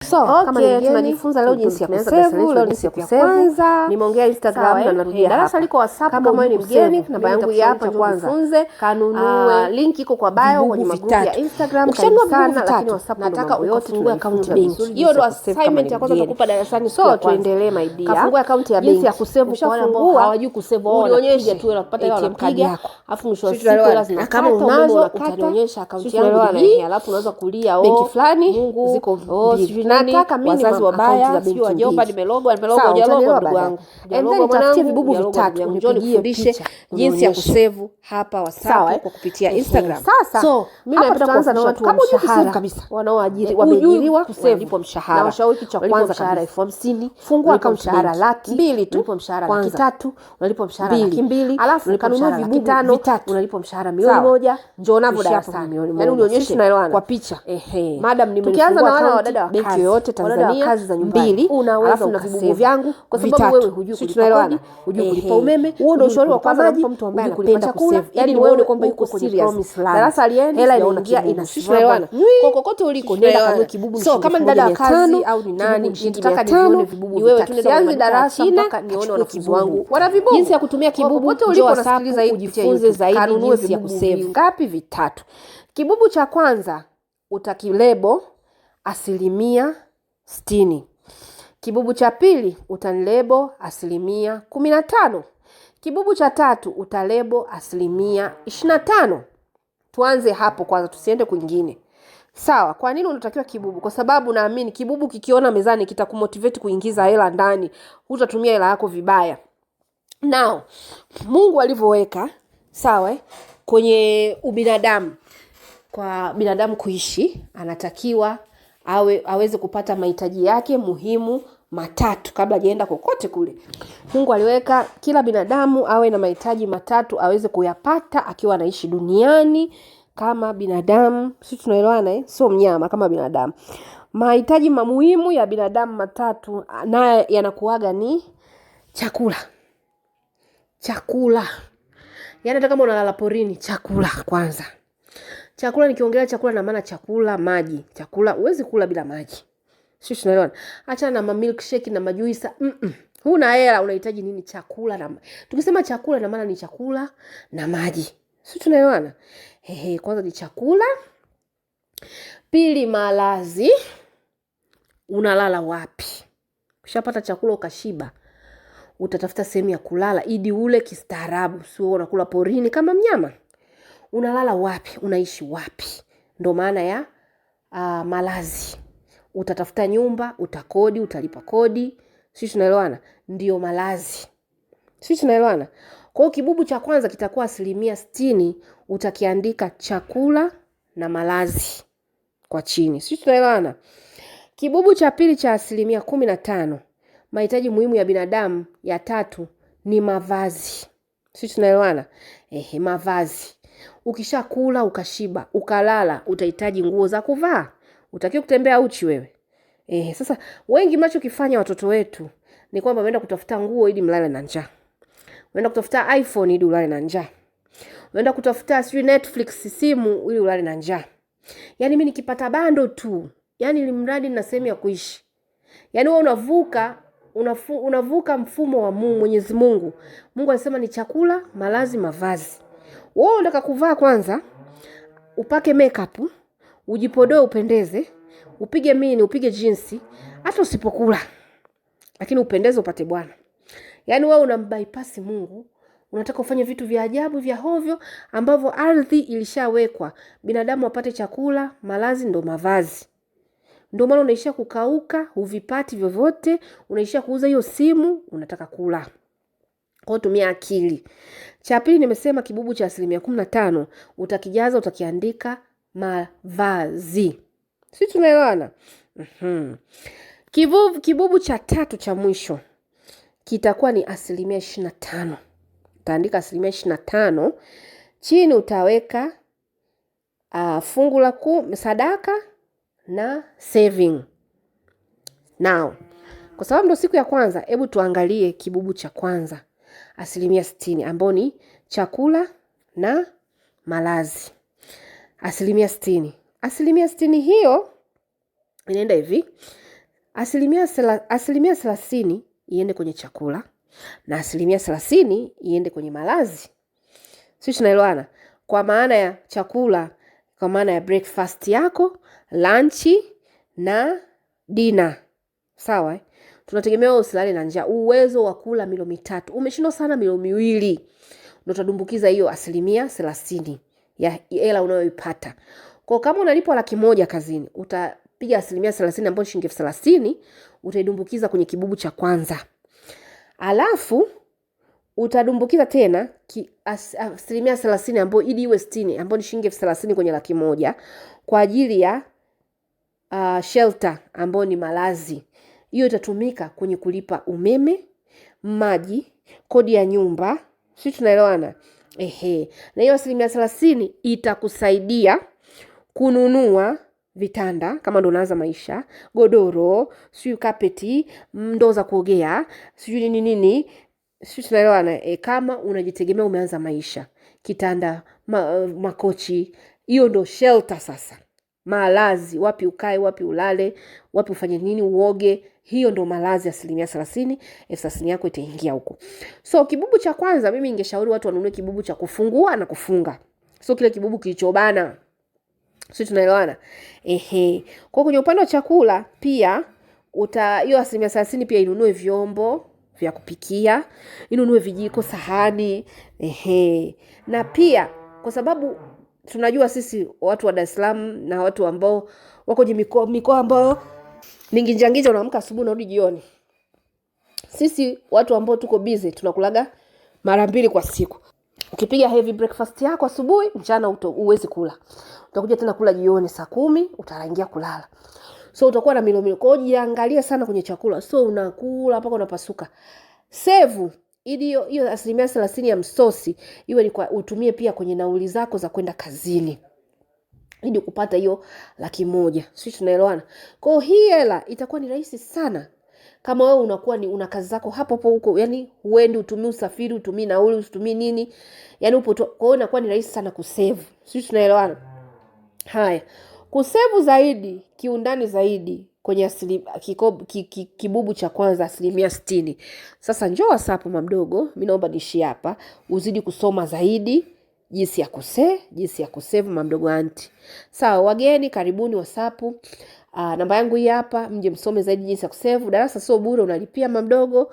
So, kama ni tunajifunza leo jinsi ya kusave, leo jinsi ya kusave. Nimeongea Instagram na narudia darasa liko WhatsApp kama wewe ni mgeni, namba yangu hapa cha kwanza. Kanunue, link iko kwa bio kwenye magrupu ya Instagram sana, lakini WhatsApp nataka ufungue account ya benki. Hiyo ndio assignment ya kwanza tutakupa darasani. So, tuendelee my dear. Kafungua account ya benki. Jinsi ya kusave kwa wale ambao hawajui kusave wao. Ulionyesha tu unapata hiyo ATM yako. Alafu mwisho wa siku lazima kama unazo utanionyesha account yangu hii, alafu unaweza kulia benki fulani ziko nataka mimi wazazi wabaya sio wajomba nimelogo hujalogwa ndugu wangu. Tafutie vibubu vitatu unifundishe jinsi ya kusave hapa WhatsApp kwa kupitia Instagram. So mimi napenda kuanza na watu kama kusave kabisa wanaoajiri wameajiriwa kulipwa mshahara. Na washauri cha kwanza mshahara 50,000, fungua account mshahara 200,000 tu, unalipwa mshahara 300,000, unalipwa mshahara 200,000, alafu kanunua vibubu 500, unalipwa mshahara 1,000,000. Njoo navyo darasani. Yaani unionyeshe kwa picha. Madam tukianza na wale wadada wa benki yoyote Tanzania kazi za nyumbani unaweza na vibubu vyangu kwa sababu wewe hujui kulipa kodi, hujui kulipa umeme. Huo ndio ushauri wa kwanza kwa mtu ambaye anapenda kusave. Yaani wewe kwamba yuko serious. Darasa alienda hela inaingia inaelewana. Kwa kokote uliko nenda kanunue kibubu. So kama dada wa kazi au ni nani nitaka nione vibubu. Ni wewe tunaanza darasa mpaka nione wanafunzi wangu wana vibubu. Jinsi ya kutumia kibubu kokote uliko nasikiliza hii ujifunze zaidi jinsi ya kusave. Ngapi vitatu. Kibubu cha kwanza utakilebo 60%. Kibubu cha pili utanilebo 15%. Kibubu cha tatu utalebo 25%. Tuanze hapo kwanza tusiende kwingine. Sawa, kwa nini unatakiwa kibubu? Kwa sababu naamini kibubu kikiona mezani kitakumotivate kuingiza hela ndani. Utatumia hela yako vibaya. Now, Mungu alivyoweka, sawa, kwenye ubinadamu. Kwa binadamu kuishi, anatakiwa aweze kupata mahitaji yake muhimu matatu kabla hajaenda kokote kule. Mungu aliweka kila binadamu awe na mahitaji matatu aweze kuyapata akiwa anaishi duniani kama binadamu. Sisi tunaelewana sio mnyama kama binadamu. Mahitaji muhimu ya binadamu matatu naye yanakuaga ni chakula. Yaani hata kama unalala porini, chakula kwanza. Chakula nikiongelea chakula na maana chakula, maji. Chakula huwezi kula bila maji. Sisi tunaelewana. Acha na milkshake na majuisa. Huna hela unahitaji nini? Chakula na tukisema chakula na maana ni chakula na maji. Sisi tunaelewana. Kwanza ni chakula. Pili malazi. Unalala wapi? Ukishapata chakula ukashiba, utatafuta sehemu ya kulala ili ule kistaarabu, sio unakula porini kama mnyama. Unalala wapi? Unaishi wapi? Ndio maana ya malazi. Utatafuta nyumba, utakodi, utalipa kodi. Sisi tunaelewana? Ndio malazi. Sisi tunaelewana? Kwa hiyo kibubu cha kwanza kitakuwa 60%, utakiandika chakula na malazi kwa chini. Sisi tunaelewana? Kibubu cha pili cha 15%, mahitaji muhimu ya binadamu ya tatu ni mavazi. Sisi tunaelewana? Mavazi. Ukishakula, ukashiba, ukalala, utahitaji nguo za kuvaa. Utakiwa kutembea uchi wewe. Sasa wengi mnachokifanya watoto wetu ni kwamba wameenda kutafuta nguo ili mlale na njaa. Wameenda kutafuta iPhone ili ulale na njaa. Wameenda kutafuta Netflix simu ili ulale na njaa. Yaani mimi nikipata bando tu, yaani ili mradi na sehemu ya kuishi. Yaani wewe unavuka mfumo wa Mungu, Mwenyezi Mungu. Mungu alisema ni chakula, malazi, mavazi. Wewe unataka kuvaa kwanza, upake makeup, ujipodoe upendeze, upige mini, upige jinsi, hata usipokula. Lakini upendeze upate Bwana. Yaani wewe unambypass Mungu, unataka ufanye vitu vya ajabu vya hovyo ambavyo ardhi ilishawekwa. Binadamu apate chakula, malazi ndo mavazi. Ndio maana unaishia kukauka, huvipati vyovyote, unaishia kuuza hiyo simu, unataka kula. Kwa hiyo tumia akili. Cha pili nimesema kibubu cha 15%, utakijaza utakiandika mavazi. Sisi tunaelewana? Kibubu cha tatu cha mwisho kitakuwa ni 25%. Utaandika 25%, chini utaweka fungu la sadaka na saving. Now, kwa sababu ndo siku ya kwanza, hebu tuangalie kibubu cha kwanza 60% ambao ni chakula na malazi. 60%. 60% hiyo inaenda hivi. asilimia 30 iende kwenye chakula na asilimia 30 iende kwenye malazi. Sisi tunaelewana? Kwa maana ya chakula, kwa maana ya breakfast yako, lunch na dinner. Sawa? Tunategemea usilale na njaa. Uwezo wa kula milo 3. Umeshindwa sana milo 2. Ndio utadumbukiza hiyo asilimia 30 ya hela unayoipata. Kwa kama unalipwa 100,000 kazini, utapiga asilimia 30 ambayo ni shilingi 30,000, utaidumbukiza kwenye kibubu cha kwanza. Alafu utadumbukiza tena asilimia 30 ambayo ili iwe 60 ambayo ni shilingi 30,000 kwenye 100,000 kwa ajili ya shelter ambayo ni malazi. Hiyo itatumika kwenye kulipa umeme, maji, kodi ya nyumba. Sisi tunaelewana? Na hiyo asilimia 30 itakusaidia kununua vitanda kama ndo unaanza maisha, godoro, sijui kapeti, ndoo za kuogea, sijui nini. Sisi tunaelewana? Kama unajitegemea umeanza maisha, kitanda, makochi, hiyo ndo shelter sasa. Malazi, wapi ukae, wapi ulale, wapi ufanye nini, uoge, hiyo ndo malazi asilimia 30, 30 yako itaingia huko. So kibubu cha kwanza mimi ningeshauri watu wanunue kibubu cha kufungua na kufunga. So kile kibubu kilichobana. Sisi tunaelewana? Kwa kwenye upande wa chakula pia hiyo asilimia 30 pia inunue vyombo vya kupikia, inunue vijiko, sahani, na pia kwa sababu tunajua sisi watu wa Dar es Salaam na watu ambao wako kwenye mikoa ambao ni nginja unaamka asubuhi na urudi jioni. Sisi watu ambao tuko busy tunakulaga mara 2 kwa siku. Ukipiga heavy breakfast yako asubuhi, mchana uwezi kula. Utakuja tena kula jioni saa 10, utaingia kulala. So utakuwa na milo. Kwa hiyo jiangalie sana kwenye chakula. So unakula mpaka unapasuka. Save ili hiyo asilimia 30 ya msosi iwe ni utumie pia kwenye nauli zako za kwenda kazini. Ili kupata hiyo 100,000. Sisi tunaelewana? Kwa hiyo hii hela itakuwa ni rahisi sana. Kama wewe unakuwa una kazi zako hapo huko, yani huendi utumii usafiri, utumii nauli, utumii nini, yani upo kwa hiyo inakuwa ni rahisi sana kusave. Sisi tunaelewana? Haya. Kusave zaidi, kiundani zaidi kwenye kibubu cha kwanza asilimia 60. Sasa njoo WhatsApp mdogo, mimi naomba nishi hapa, uzidi kusoma zaidi jinsi ya kusave mdogo anti. Sawa, wageni karibuni WhatsApp. Namba yangu hii hapa, mje msome zaidi jinsi ya kusave. Darasa sio bure, unalipia mdogo.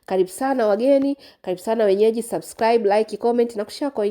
Karibu sana wageni, karibu sana wenyeji, subscribe, like, comment na kushare kwa